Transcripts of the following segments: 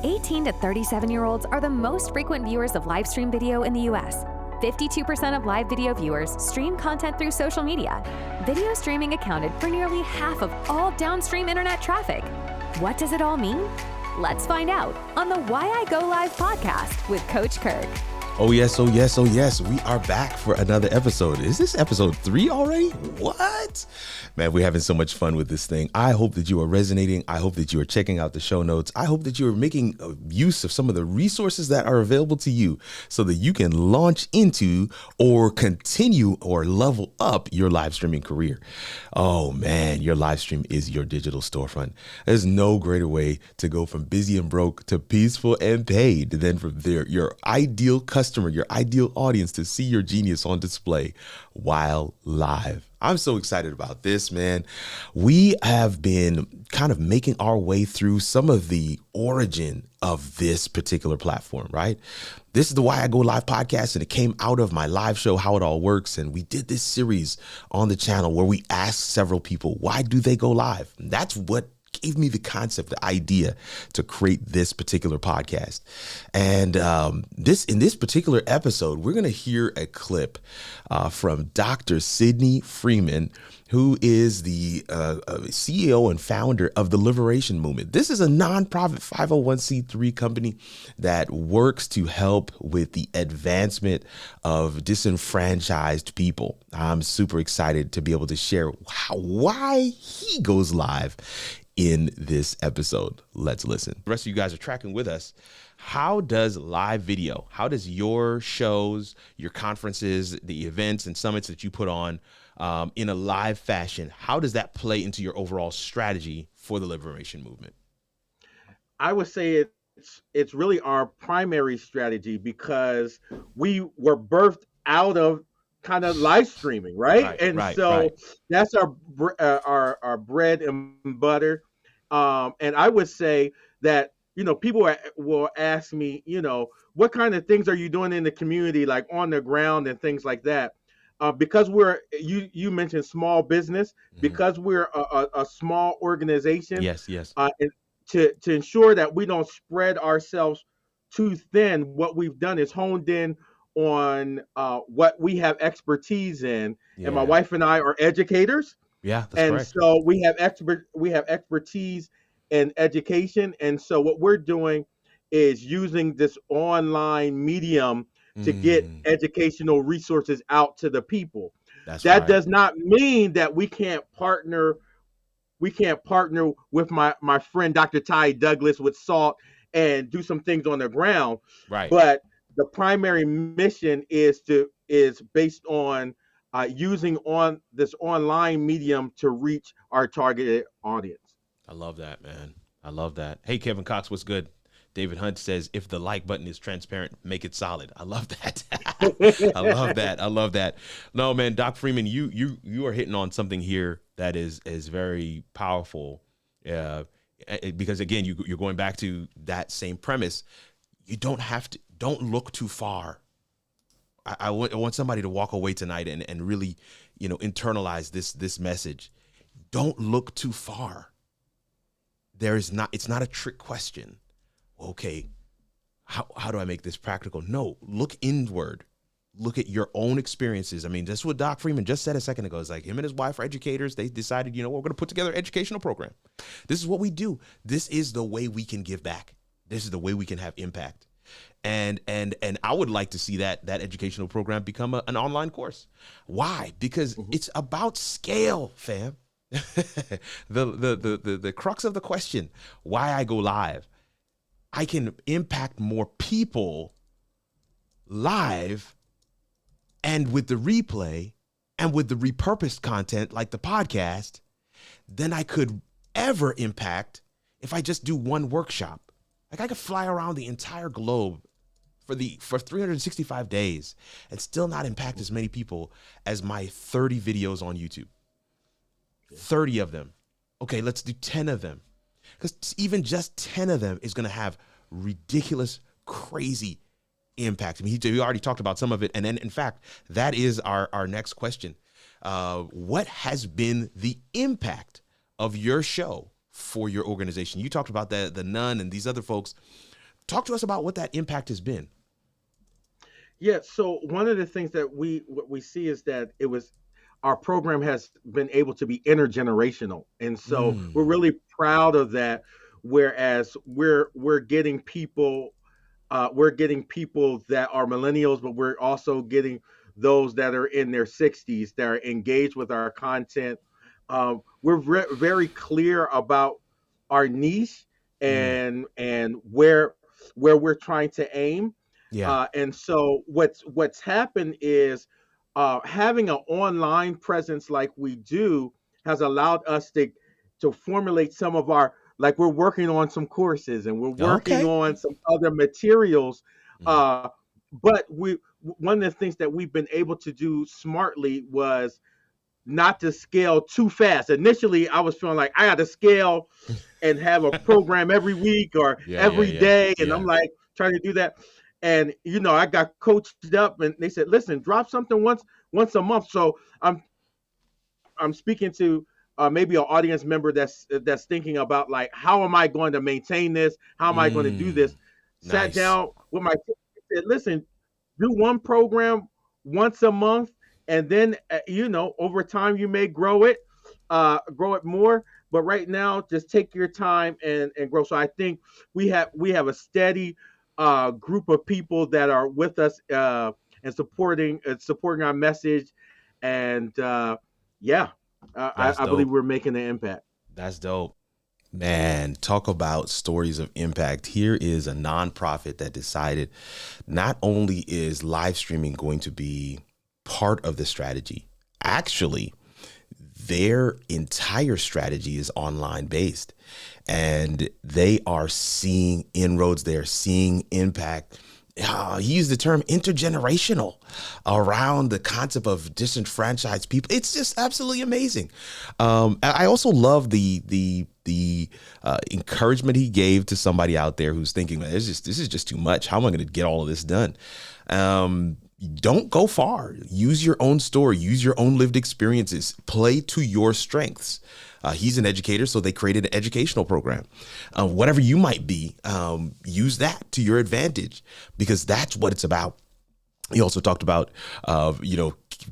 18 to 37-year-olds are the most frequent viewers of live stream video in the US. 52% of live video viewers stream content through social media. Video streaming accounted for nearly half of all downstream internet traffic. What does it all mean? Let's find out on the Why I Go Live podcast with Coach Kirk. Oh yes, oh yes, oh yes. We are back for another episode. Is this episode 3 already? What? Man, we're having so much fun with this thing. I hope that you are resonating. I hope that you are checking out the show notes. I hope that you are making use of some of the resources that are available to you so that you can launch into or continue or level up your live streaming career. Oh man, your live stream is your digital storefront. There's no greater way to go from busy and broke to peaceful and paid than from there. Your ideal customer, your ideal audience to see your genius on display while live. I'm so excited about this, man. We have been kind of making our way through some of the origin of this particular platform, right? This is the Why I Go Live podcast, and it came out of my live show, How It All Works. And we did this series on the channel where we asked several people, why do they go live? And that's what gave me the concept, the idea to create this particular podcast. And in this particular episode, we're going to hear a clip from Dr. Sidney Freeman, who is the CEO and founder of the Liberation Movement. This is a nonprofit 501c3 company that works to help with the advancement of disenfranchised people. I'm super excited to be able to share why he goes live in this episode. Let's listen. The rest of you guys are tracking with us. How does live video, how does your shows, your conferences, the events and summits that you put on in a live fashion, how does that play into your overall strategy for the Liberation Movement? I would say it's really our primary strategy because we were birthed out of kind of live streaming, right? That's our bread and butter. And I would say that, people will ask me, what kind of things are you doing in the community, like on the ground and things like that? Because you mentioned small business, because we're a small organization. Yes. And to ensure that we don't spread ourselves too thin, what we've done is honed in on what we have expertise in. Yeah. And my wife and I are educators. Yeah, that's and correct. So we have expertise in education. And so what we're doing is using this online medium to get educational resources out to the people. That does not mean that we can't partner with my friend Dr. Ty Douglas with SALT and do some things on the ground. Right. But the primary mission is based on using on this online medium to reach our targeted audience. I love that, man. I love that. Hey, Kevin Cox, what's good? David Hunt says, if the like button is transparent, make it solid. I love that. I love that. No, man, Doc Freeman, you are hitting on something here that is very powerful. Because again, you're going back to that same premise. You don't look too far. I want somebody to walk away tonight and really, internalize this message. Don't look too far. It's not a trick question. Okay, how do I make this practical? No, look inward. Look at your own experiences. I mean, that's what Doc Freeman just said a second ago. It's like him and his wife are educators. They decided, we're going to put together an educational program. This is what we do. This is the way we can give back. This is the way we can have impact. And I would like to see that educational program become an online course. Why? Because it's about scale, fam. The crux of the question, why I go live, I can impact more people live and with the replay and with the repurposed content like the podcast than I could ever impact if I just do one workshop. Like I could fly around the entire globe for 365 days and still not impact as many people as my 30 videos on YouTube. 30 of them. Okay, let's do 10 of them. Because even just 10 of them is going to have ridiculous, crazy impact. I mean, we already talked about some of it. And then, in fact, that is our next question. What has been the impact of your show for your organization. You talked about the Nun and these other folks. Talk to us about what that impact has been. Yeah, so one of the things that what we see is that our program has been able to be intergenerational, and so we're really proud of that. Whereas we're getting people, that are millennials, but we're also getting those that are in their 60s that are engaged with our content. We're very clear about our niche and where we're trying to aim. Yeah. And so what's happened is having an online presence like we do has allowed us to formulate some of our, like, we're working on some courses and we're working on some other materials. But one of the things that we've been able to do smartly was not to scale too fast. Initially, I was feeling like I had to scale and have a program every week or every day, and I'm like trying to do that. And I got coached up, and they said, "Listen, drop something once a month." So I'm speaking to maybe an audience member that's thinking about, like, how am I going to maintain this? How am I going to do this? Sat down with my team and said, "Listen, do one program once a month, and then over time you may grow it more. But right now, just take your time and grow." So I think we have a steady group of people that are with us and supporting our message, and I believe we're making an impact. That's dope. Man, talk about stories of impact. Here is a nonprofit that decided not only is live streaming going to be part of the strategy, actually, their entire strategy is online based, and they are seeing inroads. They're seeing impact. He used the term intergenerational around the concept of disenfranchised people. It's just absolutely amazing. I also love the encouragement he gave to somebody out there who's thinking, this is just too much. How am I going to get all of this done? Don't go far. Use your own story. Use your own lived experiences. Play to your strengths. He's an educator, so they created an educational program. Whatever you might be, use that to your advantage, because that's what it's about. He also talked about,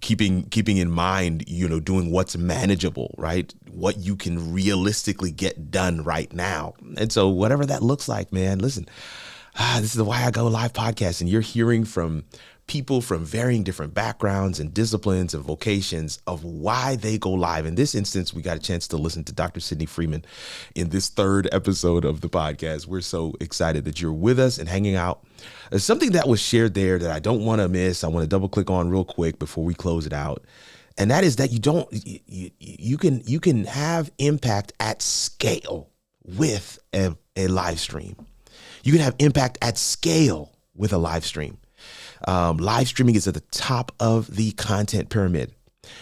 keeping in mind, doing what's manageable, right? What you can realistically get done right now. And so whatever that looks like, man, listen, this is the Why I Go Live podcast, and you're hearing from people from varying different backgrounds and disciplines and vocations of why they go live. In this instance, we got a chance to listen to Dr. Sidney Freeman in this third episode of the podcast. We're so excited that you're with us and hanging out. There's something that was shared there that I don't want to miss. I want to double click on real quick before we close it out. And that is that you can have impact at scale with a live stream. You can have impact at scale with a live stream. Live streaming is at the top of the content pyramid,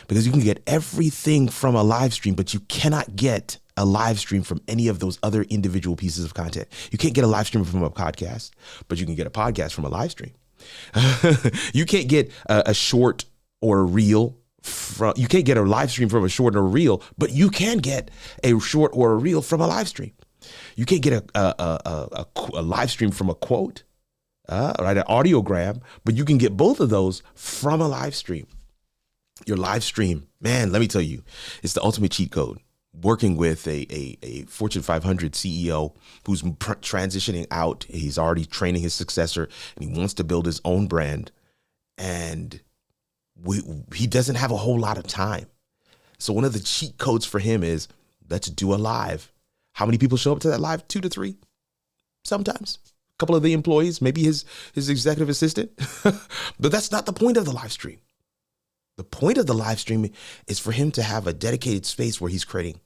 because you can get everything from a live stream, but you cannot get a live stream from any of those other individual pieces of content. You can't get a live stream from a podcast, but you can get a podcast from a live stream. You can't get a short or a reel you can't get a live stream from a short or a reel, but you can get a short or a reel from a live stream. You can't get a live stream from a quote, right, an audiogram, but you can get both of those from a live stream. Your live stream, man, let me tell you, it's the ultimate cheat code. Working with a Fortune 500 CEO who's transitioning out. He's already training his successor, and he wants to build his own brand. And he doesn't have a whole lot of time. So one of the cheat codes for him is, let's do a live. How many people show up to that live? 2 to 3, sometimes. A couple of the employees, maybe his executive assistant. But that's not the point of the live stream. The point of the live stream is for him to have a dedicated space where he's creating,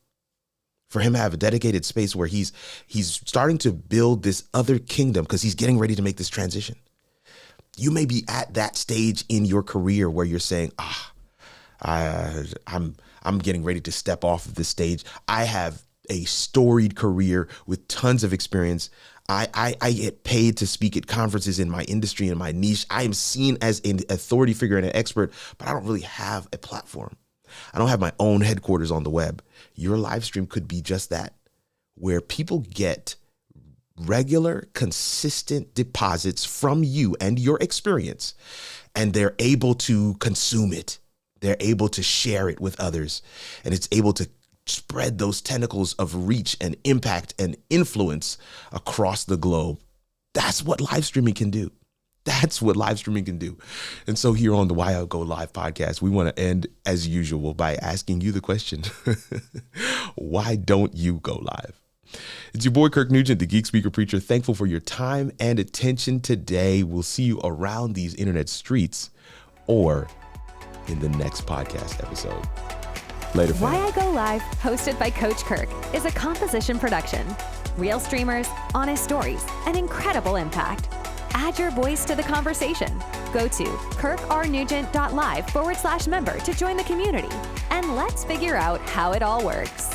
for him to have a dedicated space where he's starting to build this other kingdom, because he's getting ready to make this transition. You may be at that stage in your career where you're saying, I'm getting ready to step off of this stage. I have a storied career with tons of experience. I get paid to speak at conferences in my industry and my niche. I am seen as an authority figure and an expert, but I don't really have a platform. I don't have my own headquarters on the web. Your live stream could be just that, where people get regular, consistent deposits from you and your experience, and they're able to consume it. They're able to share it with others, and it's able to spread those tentacles of reach and impact and influence across the globe. That's what live streaming can do. That's what live streaming can do. And so here on the Why I Go Live podcast, we want to end as usual by asking you the question, why don't you go live? It's your boy, Kirk Nugent, the Geek Speaker Preacher. Thankful for your time and attention today. We'll see you around these internet streets or in the next podcast episode. Later, fam. Why I Go Live, hosted by Coach Kirk, is a composition production. Real streamers, honest stories, and incredible impact. Add your voice to the conversation. Go to kirkrnugent.live/member to join the community. And let's figure out how it all works.